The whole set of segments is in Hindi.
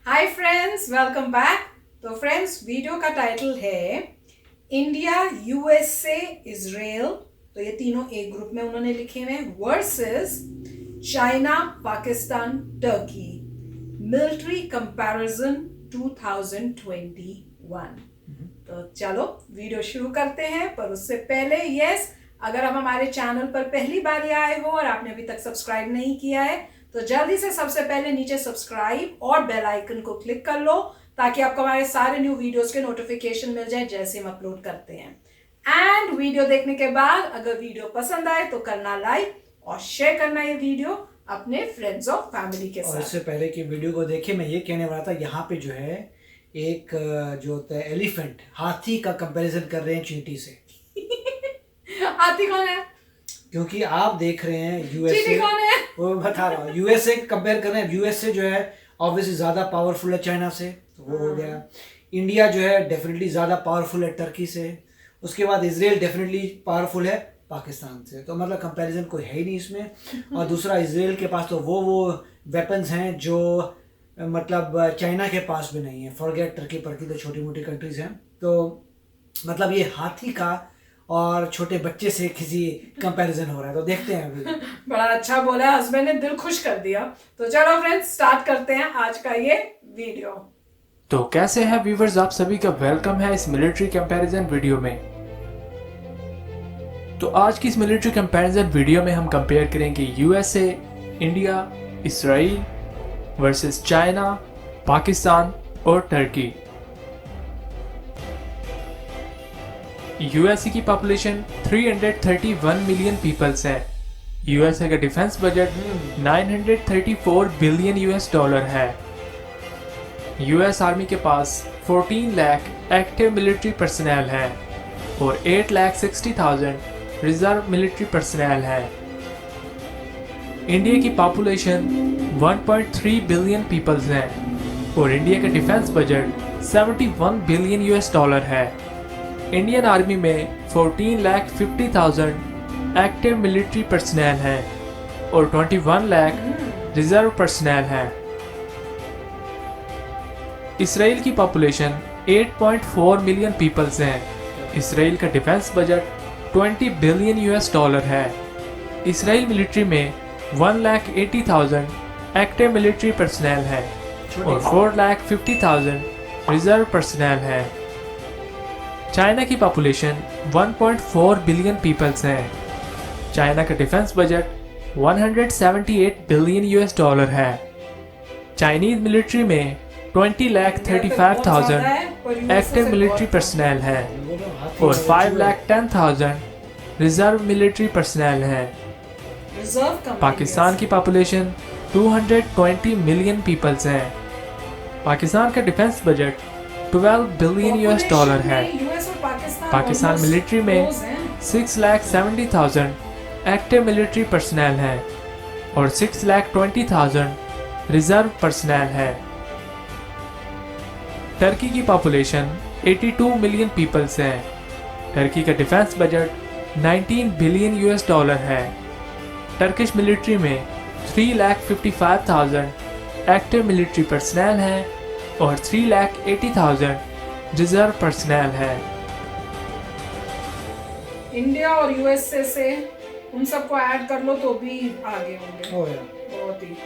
Hi friends, welcome back. तो फ्रेंड्स, वीडियो का टाइटल है इंडिया, यूएसए, इजराइल, तो ये तीनों एक ग्रुप में उन्होंने लिखे हुए हैं, versus China, Pakistan, Turkey, military comparison 2021। तो चलो वीडियो शुरू करते हैं। पर उससे पहले अगर आप हमारे चैनल पर पहली बार ही आए हो और आपने अभी तक सब्सक्राइब नहीं किया है तो जल्दी से सबसे पहले नीचे सब्सक्राइब और बेल आइकन को क्लिक कर लो ताकि आपको हमारे सारे न्यू वीडियोस के नोटिफिकेशन मिल जाए जैसे हम अपलोड करते हैं। एंड वीडियो देखने के बाद अगर वीडियो पसंद आए तो करना लाइक और शेयर करना ये वीडियो अपने फ्रेंड्स और फैमिली के साथ। और इससे पहले कि वीडियो को देखे मैं ये कहने वाला था, यहाँ पे जो है एक जो होता है एलिफेंट, हाथी का कंपैरिजन कर रहे हैं चींटी से। हाथी कौन है? क्योंकि आप देख रहे हैं यूएसए, चींटी कौन है? वो बता रहा हूँ, यूएसए कंपेयर कर रहे हैं। यूएसए जो है ऑब्वियसली ज़्यादा पावरफुल है चाइना से, तो वो हो गया। इंडिया जो है डेफिनेटली ज़्यादा पावरफुल है टर्की से। उसके बाद इजराइल डेफिनेटली पावरफुल है पाकिस्तान से। तो मतलब कंपैरिजन कोई है ही नहीं इसमें। और दूसरा, इजराइल के पास तो वो वेपन्स हैं जो मतलब चाइना के पास भी नहीं है। फॉरगेट टर्की परकी, तो छोटी मोटी कंट्रीज हैं। तो मतलब ये हाथी का और छोटे बच्चे से किसी कंपैरिजन हो रहा है, तो देखते हैं अभी। बड़ा अच्छा बोला, हस्बैंड ने दिल खुश कर दिया। तो चलो फ्रेंड्स, स्टार्ट करते हैं आज का ये वीडियो। तो कैसे हैं व्यूवर्स, आप सभी का वेलकम है इस मिलिट्री कंपैरिजन वीडियो में। तो आज की इस मिलिट्री कंपैरिजन वीडियो में हम कंपेयर करेंगे USA, India, Israel versus China, Pakistan और टर्की। यूएसए की पॉपुलेशन 331 मिलियन पीपल्स है। यूएसए का defence budget 934 billion US dollar है। यूएस आर्मी के पास 14 लाख एक्टिव मिलिट्री पर्सनल है और 8,60,000 रिजर्व मिलिट्री पर्सनल है। इंडिया की पॉपुलेशन 1.3 बिलियन पीपल्स है और इंडिया का defence budget 71 billion US dollar है। इंडियन आर्मी में 14,50,000 एक्टिव मिलिट्री पर्सनल है और 21 लाख रिजर्व पर्सनल है। इसराइल की पॉपुलेशन 8.4 मिलियन पीपल्स हैं। इसराइल का defence budget 20 billion US dollar है। इसराइल मिलिट्री में 1,80,000 एक्टिव मिलिट्री पर्सनल है और 4,50,000 रिजर्व पर्सनल है। चाइना की पॉपुलेशन 1.4 बिलियन पीपल्स हैं। चाइना का defence budget 178 billion US dollar है। चाइनीज मिलिट्री में 20,35,000 एक्टिव मिलिट्री पर्सनल है और 5,10,000 रिजर्व मिलिट्री पर्सनल है। पाकिस्तान की पॉपुलेशन 220 मिलियन पीपल्स हैं। पाकिस्तान का defence budget 12 billion US dollar है। पाकिस्तान मिलिट्री में 6,70,000 एक्टिव मिलिट्री पर्सनल है और 6,20,000 रिजर्व पर्सनल है। टर्की की पॉपुलेशन 82 मिलियन पीपल्स हैं। टर्की का defence budget 19 billion US dollar है। टर्किश मिलिट्री में 3,55,000 एक्टिव मिलिट्री पर्सनल है और 3,80,000 रिजर्व पर्सनल है। इंडिया और यूएसए से उन सबको ऐड कर लो तो भी आगे होंगे बहुत ही।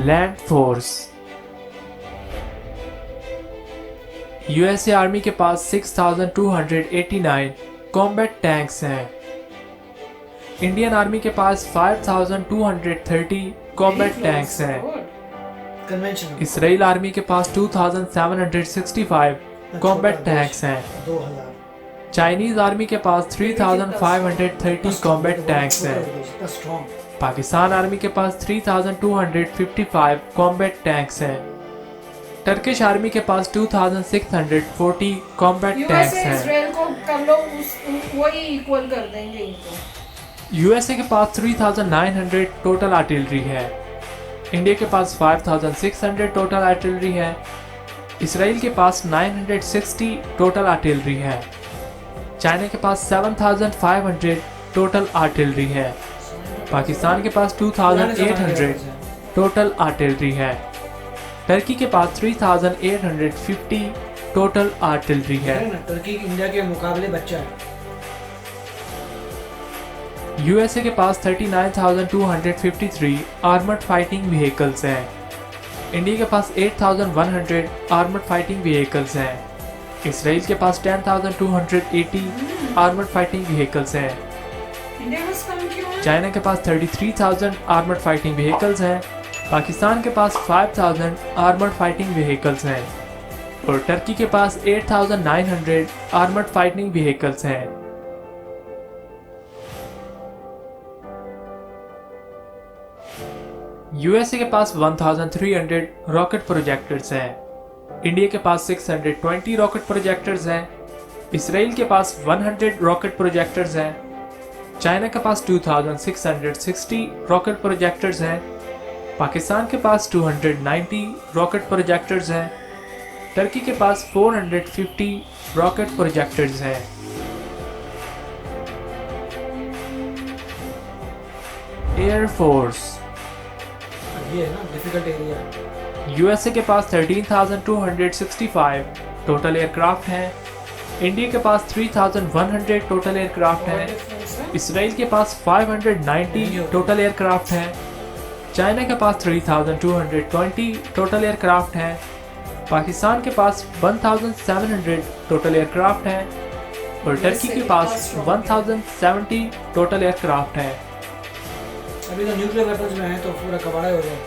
लैंड फोर्स, यूएसए आर्मी के पास 6,289 कॉम्बैट टैंक्स हैं। इंडियन आर्मी के पास 5,230 कॉम्बैट टैंक्स हैं। इसराइल आर्मी के पास 2,765 कॉम्बैट टैंक्स हैं। चाइनीज आर्मी के पास 3,530 कॉम्बैट टैंक्स हैं। पाकिस्तान आर्मी के पास 3,255 कॉम्बैट टैंक्स हैं। टर्किश आर्मी के पास 2,640 कॉम्बैट टैंक्स हैं। इजराइल को कर लो, वही इक्वल कर देंगे इनको। यूएसए के पास 3,900 टोटल आर्टिलरी है। इंडिया के पास 5,600 टोटल आर्टिलरी है। इसराइल के पास 960 टोटल आर्टिलरी है। चाइना के पास 7,500 टोटल आर्टिलरी है। पाकिस्तान के पास 2,800 टोटल आर्टिलरी है। टर्की के पास 3850 टोटल आर्टिलरी है। ना टर्की इंडिया के मुकाबले बच्चा है। यूएसए के पास 39,253 आर्मर्ड फाइटिंग व्हीकल्स हैं। इंडिया के पास 8,100 आर्मर्ड फाइटिंग व्हीकल्स हैं। इसराइल के पास 10,280 आर्मर्ड फाइटिंग व्हीकल्स हैं। इंडिया में कम क्यों है? चाइना के पास 33,000 आर्मर्ड फाइटिंग व्हीकल्स हैं। पाकिस्तान के पास 5,000 आर्मर्ड फाइटिंग व्हीकल्स हैं और टर्की के पास 8,900 आर्मर्ड फाइटिंग व्हीकल्स हैं। यूएसए के पास 1,300 रॉकेट प्रोजेक्टर्स हैं। इंडिया के पास 620 रॉकेट प्रोजेक्टर्स हैं। इसराइल के पास 100 रॉकेट प्रोजेक्टर्स हैं। चाइना के पास 2,660 रॉकेट प्रोजेक्टर्स हैं। पाकिस्तान के पास 290 रॉकेट प्रोजेक्टर्स हैं। टर्की के पास 450 रॉकेट प्रोजेक्टर्स हैं। एयरफोर्स ये है ना डिफिकल्ट एरिया। यूएसए के पास 13,265 टोटल एयरक्राफ्ट हैं। इंडिया के पास 3,100 टोटल एयरक्राफ्ट हैं। इसराइल के पास 590 टोटल एयरक्राफ्ट हैं। चाइना के पास 3,220 टोटल एयरक्राफ्ट हैं। पाकिस्तान के पास 1,700 टोटल एयरक्राफ्ट हैं और टर्की के पास 1,070 टोटल एयरक्राफ्ट हैं। अभी तो न्यूक्लियर वेपन्स में है तो पूरा कबाड़ा हो जाए।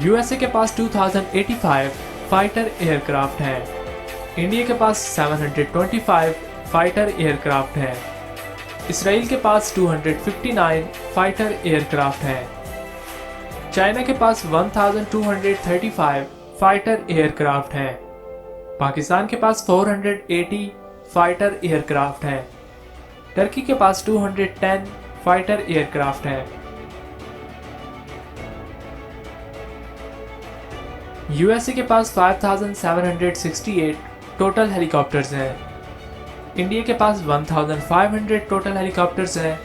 यूएसए के पास 2,085 फाइटर एयरक्राफ्ट हैं। इंडिया के पास 725 फाइटर एयरक्राफ्ट हैं। इसराइल के पास 259 फाइटर एयरक्राफ्ट हैं। चाइना के पास 1,235 फाइटर एयरक्राफ्ट हैं। पाकिस्तान के पास 480 फाइटर एयरक्राफ्ट हैं। टर्की के पास 210 फाइटर एयरक्राफ्ट हैं। यूएसए के पास 5,768 टोटल हेलीकॉप्टर्स हैं। इंडिया के पास 1,500 टोटल हेलीकॉप्टर्स हैं।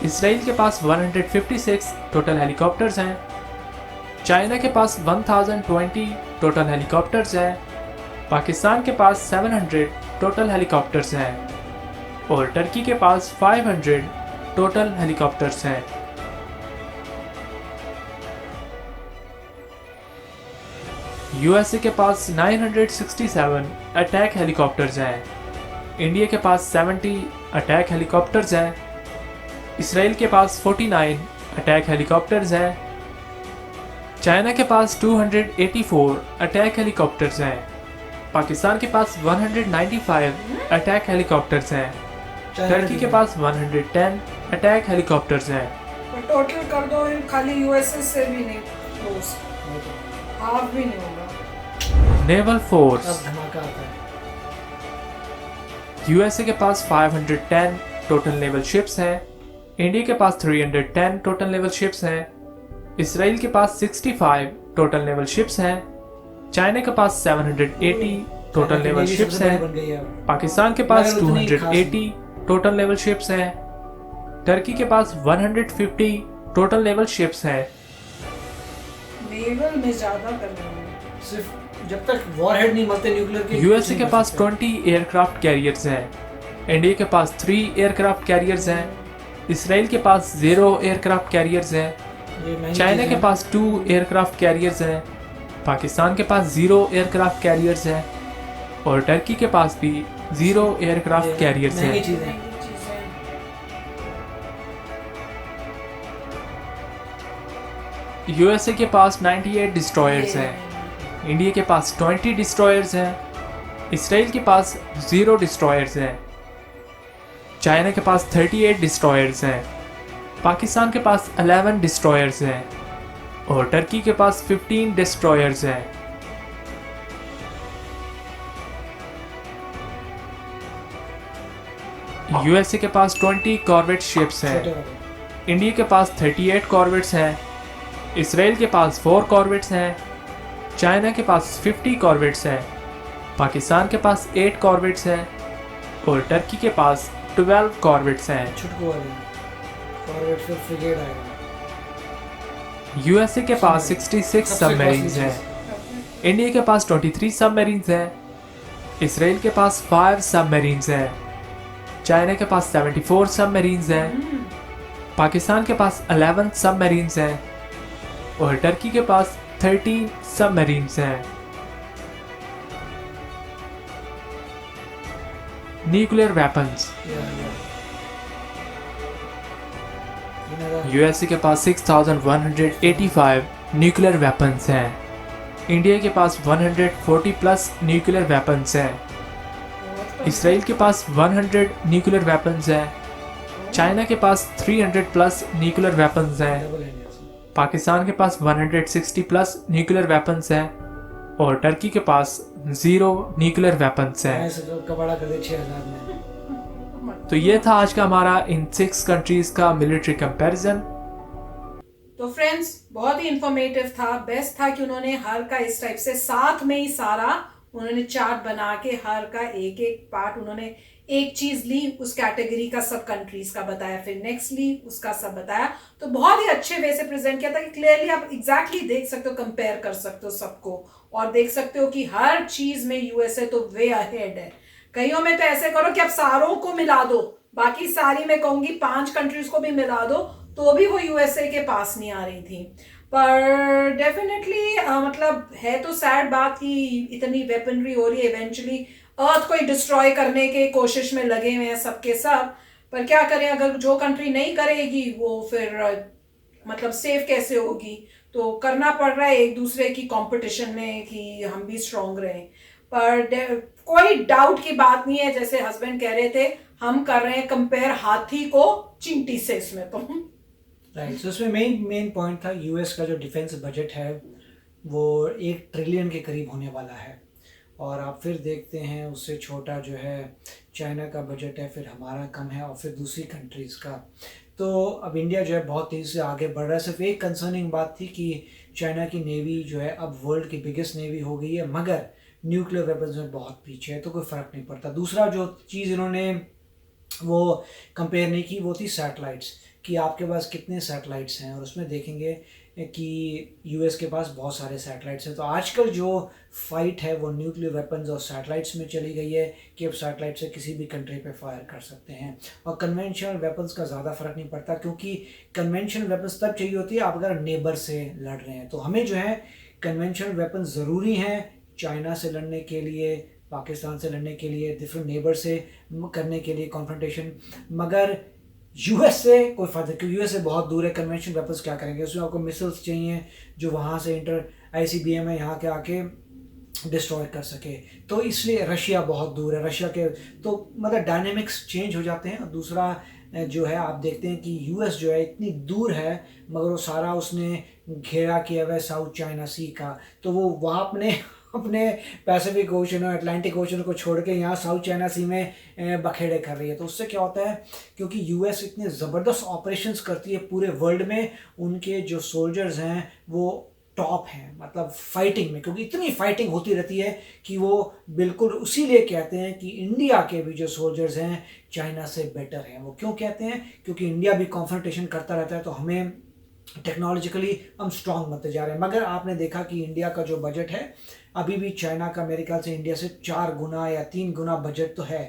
इसराइल के पास 156 टोटल हेलीकॉप्टर्स हैं। चाइना के पास 1,020 टोटल हेलीकॉप्टर्स हैं। पाकिस्तान के पास 700 टोटल हेलीकॉप्टर्स हैं और टर्की के पास 500 टोटल हेलीकॉप्टर्स हैं। यूएसए के पास 967 अटैक हेलीकॉप्टर्स हैं। इंडिया के पास 70 अटैक हेलीकॉप्टर्स हैं। इसराइल के पास 49 अटैक हेलीकॉप्टर्स हैं। चाइना के पास 284 अटैक हेलीकॉप्टर्स हैं। पाकिस्तान के पास 195 अटैक हेलीकॉप्टर्स हैं। टर्की के पास 110 अटैक हेलीकॉप्टर्स हैं। टोटल कर दो, खाली यूएसए से भी नहीं, हाफ भी नहीं होगा। नेवल फोर्स अब धमाका आता है। यूएसए के पास 510 टोटल नेवल शिप्स हैं। इंडिया के पास 310 टोटल नेवल शिप्स हैं। इसराइल के पास 65 टोटल नेवल शिप्स हैं। चाइना के पास 780 टोटल नेवल शिप्स हैं। बन गई है अब। पाकिस्तान के पास 280 टोटल नेवल शिप्स हैं। टर्की के पास 150 टोटल नेवल शिप्स हैं। नेवल में ज्यादा करने होंगे। सिर्फ जब तक वॉरहेड नहीं मिलते न्यूक्लियर के, यूएसए के पास 20 एयरक्राफ्ट कैरियर्स हैं। इंडिया के पास 3 एयरक्राफ्ट कैरियर्स हैं। इसराइल के पास 0 एयरक्राफ्ट कैरियर्स हैं। ये महंगी चाइना चीज़ के है। पास 2 एयरक्राफ्ट कैरियर्स हैं। पाकिस्तान के पास 0 एयरक्राफ्ट कैरियर्स हैं और टर्की के पास भी 0 एयरक्राफ्ट ये कैरियर्स महंगी हैं। चीज़ है। महंगी चीजें। यूएसए के पास 98 डिस्ट्रॉयर्स हैं। इंडिया के पास 20 डिस्ट्रॉयर्स हैं। इसराइल के पास 0 डिस्ट्रॉयर्स हैं। चाइना के पास 38 डिस्ट्रॉयर्स हैं। पाकिस्तान के पास 11 डिस्ट्रॉयर्स हैं और टर्की के पास 15 डिस्ट्रॉयर्स हैं। यूएसए के पास 20 कॉर्वेट शिप्स हैं। छोटे वाले। इंडिया के पास 38 कॉर्वेट्स हैं। इसराइल के पास 4 कॉर्वेट्स हैं। चाइना के पास 50 कॉर्वेट्स हैं। पाकिस्तान के पास 8 कॉर्वेट्स हैं और टर्की के पास 12 कॉर्वेट्स हैं। छुटकू वाले। फॉरवर्ड फिर फ्रिगेट आएगा। यूएसए के पास 66 सबमरीन्स हैं, इंडिया के पास 23 सबमरीन्स हैं, इसराइल के पास 5 सबमरीन्स हैं, चाइना के पास 74 सबमरीन्स हैं, पाकिस्तान के पास 11 सबमरीन्स हैं और टर्की के पास 13 सबमरीन्स हैं। न्यूक्लियर वेपन्स, यूएसए के पास 6185 न्यूक्लियर वेपन्स हैं, इंडिया के पास 140 प्लस न्यूक्लियर वेपन्स हैं, इसराइल के पास 100 न्यूक्लियर वेपन्स हैं, चाइना के पास 300 प्लस न्यूक्लियर वेपन्स हैं, पाकिस्तान के पास 160 प्लस न्यूक्लियर वेपन्स हैं और टर्की के पास 0 न्यूक्लियर वेपन्स हैं। कबाड़ा कर दे 6000 में। तो ये था आज का हमारा इन 6 कंट्रीज का मिलिट्री कंपैरिजन। तो फ्रेंड्स बहुत ही इंफॉर्मेटिव था, बेस्ट था कि उन्होंने हर का इस टाइप से साथ में ही सारा उन्होंने चार्ट बना के हर का एक एक पार्ट उन्होंने एक चीज ली, उस कैटेगरी का सब कंट्रीज का बताया, फिर नेक्स्ट ली उसका सब बताया। तो बहुत ही अच्छे वे से प्रेजेंट किया था कि क्लियरली आप एग्जैक्टली देख सकते हो, कंपेयर कर सकते हो सबको और देख सकते हो कि हर चीज में यूएसए तो वे अहेड है। कईयों में तो ऐसे करो कि आप सारों को मिला दो, बाकी सारी मैं कहूंगी 5 कंट्रीज को भी मिला दो तो भी वो यूएसए के पास नहीं आ रही थी। पर डेफिनेटली मतलब है तो सैड बात कि इतनी वेपनरी हो रही है, इवेंचुअली अर्थ को ही डिस्ट्रॉय करने के कोशिश में लगे हुए हैं सबके सब। पर क्या करें, अगर जो कंट्री नहीं करेगी वो फिर मतलब सेफ कैसे होगी, तो करना पड़ रहा है एक दूसरे की कंपटीशन में कि हम भी स्ट्रांग रहें। पर कोई डाउट की बात नहीं है, जैसे हस्बैंड कह रहे थे हम कर रहे हैं कंपेयर हाथी को चींटी से इसमें तो राइट। सो इसमें मेन पॉइंट था यूएस का जो डिफेंस बजट है वो 1 ट्रिलियन के करीब होने वाला है और आप फिर देखते हैं उससे छोटा जो है चाइना का बजट है, फिर हमारा कम है और फिर दूसरी कंट्रीज़ का। तो अब इंडिया जो है बहुत तेज़ी से आगे बढ़ रहा है। सिर्फ एक कंसर्निंग बात थी कि चाइना की नेवी जो है अब वर्ल्ड की बिगेस्ट नेवी हो गई है, मगर न्यूक्लियर वेपन्स में बहुत पीछे है, तो कोई फ़र्क नहीं पड़ता। दूसरा जो चीज़ इन्होंने वो कंपेयर नहीं की वो थी सैटेलाइट्स, कि आपके पास कितने सैटेलाइट्स हैं और उसमें देखेंगे कि यूएस के पास बहुत सारे सैटेलाइट्स हैं। तो आजकल जो फाइट है वो न्यूक्लियर वेपन्स और सैटेलाइट्स में चली गई है कि अब सैटेलाइट से किसी भी कंट्री पे फायर कर सकते हैं और कन्वेंशनल वेपन्स का ज़्यादा फ़र्क नहीं पड़ता, क्योंकि कन्वेंशनल वेपन्स तब चाहिए होती है आप अगर नेबर से लड़ रहे हैं। तो हमें जो है कन्वेंशनल वेपन्स ज़रूरी हैं चाइना से लड़ने के लिए, पाकिस्तान से लड़ने के लिए, डिफरेंट नेबर से करने के लिए कॉन्फ्रंटेशन, मगर यूएस से कोई फ़ायदा, क्योंकि यूएस से बहुत दूर है। कन्वेंशन वेपन्स क्या करेंगे, उसमें आपको मिसाइल्स चाहिए जो वहाँ से इंटर ICBM है यहाँ के आके डिस्ट्रॉय कर सके। तो इसलिए रशिया बहुत दूर है, रशिया के तो मतलब डायनेमिक्स चेंज हो जाते हैं। और दूसरा जो है आप देखते हैं कि यूएस जो है इतनी दूर है मगर वो सारा उसने घेरा किया हुआ है साउथ चाइना सी का, तो वो वहाँ अपने पैसिफिक ओशन और अटलांटिक ओशन को छोड़ के यहाँ साउथ चाइना सी में बखेड़े कर रही है। तो उससे क्या होता है, क्योंकि यूएस इतने ज़बरदस्त ऑपरेशंस करती है पूरे वर्ल्ड में, उनके जो सोल्जर्स हैं वो टॉप हैं मतलब फाइटिंग में, क्योंकि इतनी फाइटिंग होती रहती है कि वो बिल्कुल उसी लिए कहते हैं कि इंडिया के भी जो सोल्जर्स हैं चाइना से बेटर हैं। वो क्यों कहते हैं, क्योंकि इंडिया भी कॉन्फ्रंटेशन करता रहता है, तो हमें टेक्नोलॉजिकली हम स्ट्रांग बनते जा रहे हैं। मगर आपने देखा कि इंडिया का जो बजट है अभी भी चाइना का मेरे ख्याल से इंडिया से 4 गुना या 3 गुना बजट तो है।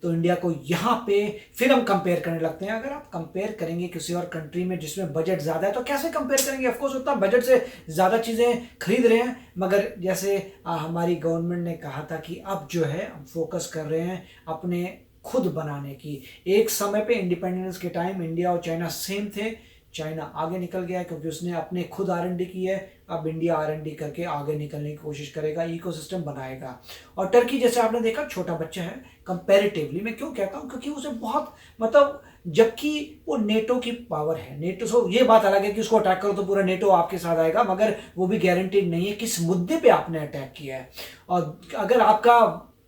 तो इंडिया को यहाँ पे फिर हम कंपेयर करने लगते हैं। अगर आप कंपेयर करेंगे किसी और कंट्री में जिसमें बजट ज़्यादा है तो कैसे कंपेयर करेंगे, ऑफकोर्स उतना बजट से ज़्यादा चीज़ें खरीद रहे हैं, मगर जैसे हमारी गवर्नमेंट ने कहा था कि अब जो है हम फोकस कर रहे हैं अपने खुद बनाने की। एक समय पे इंडिपेंडेंस के टाइम इंडिया और चाइना सेम थे, चाइना आगे निकल गया क्योंकि उसने अपने खुद R&D की है। अब इंडिया R&D करके आगे निकलने की कोशिश करेगा, इकोसिस्टम बनाएगा। और टर्की जैसे आपने देखा छोटा बच्चा है कंपैरेटिवली, मैं क्यों कहता हूँ क्योंकि उसे बहुत मतलब, जबकि वो नेटो की पावर है, नेटो से ये बात अलग है कि उसको अटैक करो तो पूरा नेटो आपके साथ आएगा, मगर वो भी गारंटीड नहीं है किस मुद्दे पे आपने अटैक किया है। और अगर आपका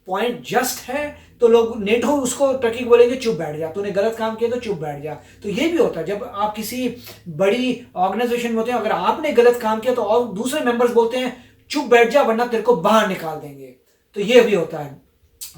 पॉइंट जस्ट है तो लोग नेटो उसको टर्की को बोलेंगे चुप बैठ जा, तूने गलत काम किया तो चुप बैठ जा। तो ये भी होता है जब आप किसी बड़ी ऑर्गेनाइजेशन में होते हैं, अगर आपने गलत काम किया तो और दूसरे मेंबर्स बोलते हैं चुप बैठ जा वरना तेरे को बाहर निकाल देंगे। तो ये भी होता है।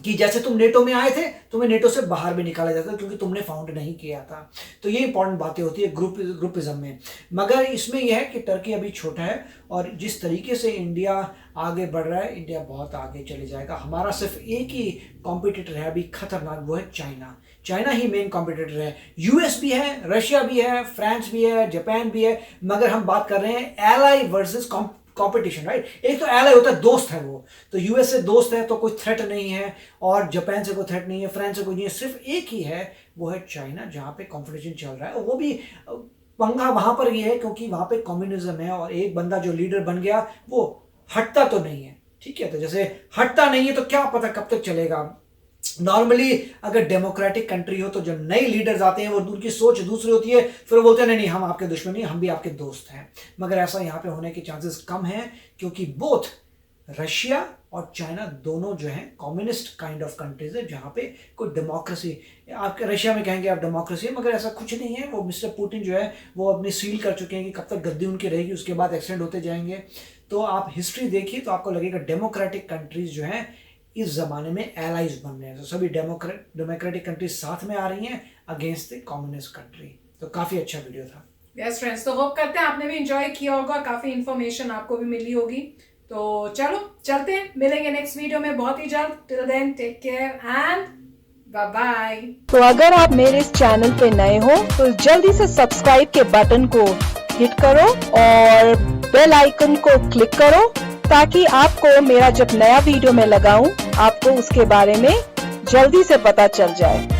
कि जैसे तुम नेटो में आए थे, तुम्हें नेटो से बाहर भी निकाला जाता क्योंकि तुमने फाउंड नहीं किया था। तो ये इंपॉर्टेंट बातें होती है ग्रुपिज्म में। मगर इसमें यह है कि टर्की अभी छोटा है और जिस तरीके से इंडिया आगे बढ़ रहा है, इंडिया बहुत आगे चले जाएगा। हमारा सिर्फ एक ही कॉम्पिटिटर है अभी खतरनाक, वो है चाइना। चाइना ही मेन कॉम्पिटिटर है। यूएस भी है, रशिया भी है, फ्रांस भी है, जापान भी है, मगर हम बात कर रहे हैं एलाई वर्सेस कंपटीशन, राइट। एक तो एलाई होता है, दोस्त है वो, तो यूएस से दोस्त है तो कोई थ्रेट नहीं है, और जापान से कोई थ्रेट नहीं है, फ्रांस से कोई नहीं है, सिर्फ एक ही है, वो है चाइना, जहाँ पे कंपटीशन चल रहा है। और वो भी पंगा वहां पर ये है क्योंकि वहां पे कम्युनिज्म है, और एक बंदा जो लीडर बन गया वो हटता तो नहीं है, ठीक है। तो जैसे हटता नहीं है तो क्या पता कब तक चलेगा। नॉर्मली अगर डेमोक्रेटिक कंट्री हो तो जब नए लीडर्स आते हैं वो उनकी सोच दूसरी होती है, फिर वो बोलते हैं नहीं हम आपके दुश्मन नहीं, हम भी आपके दोस्त हैं। मगर ऐसा यहाँ पे होने के चांसेस कम हैं क्योंकि बोथ रशिया और चाइना दोनों जो है कम्युनिस्ट काइंड ऑफ कंट्रीज है, जहाँ पे कोई डेमोक्रेसी, आप रशिया में कहेंगे आप डेमोक्रेसी है, मगर ऐसा कुछ नहीं है। वो मिस्टर पुतिन जो है वो अपनी सील कर चुके हैं कि कब तक गद्दी उनकी रहेगी, उसके बाद एक्सटेंड होते जाएंगे। तो आप हिस्ट्री देखिए तो आपको लगेगा डेमोक्रेटिक कंट्रीज जो है इस जमाने में एलाइज बन रहे हैं। तो सभी डेमोक्रेटिक कंट्रीज साथ में आ रही हैं अगेंस्ट द कम्युनिस्ट कंट्री। तो काफी अच्छा वीडियो था। यस फ्रेंड्स, तो होप करते हैं आपने भी एंजॉय किया होगा, काफी इंफॉर्मेशन आपको भी मिली होगी। तो चलो चलते हैं, मिलेंगे नेक्स्ट वीडियो में बहुत ही जल्द। Till then take care and bye bye. तो अगर आप मेरे इस चैनल पे नए हो तो जल्दी से सब्सक्राइब के बटन को हिट करो और बेल आइकन को क्लिक करो ताकि आपको मेरा जब नया वीडियो मैं लगाऊं आपको उसके बारे में जल्दी से पता चल जाए।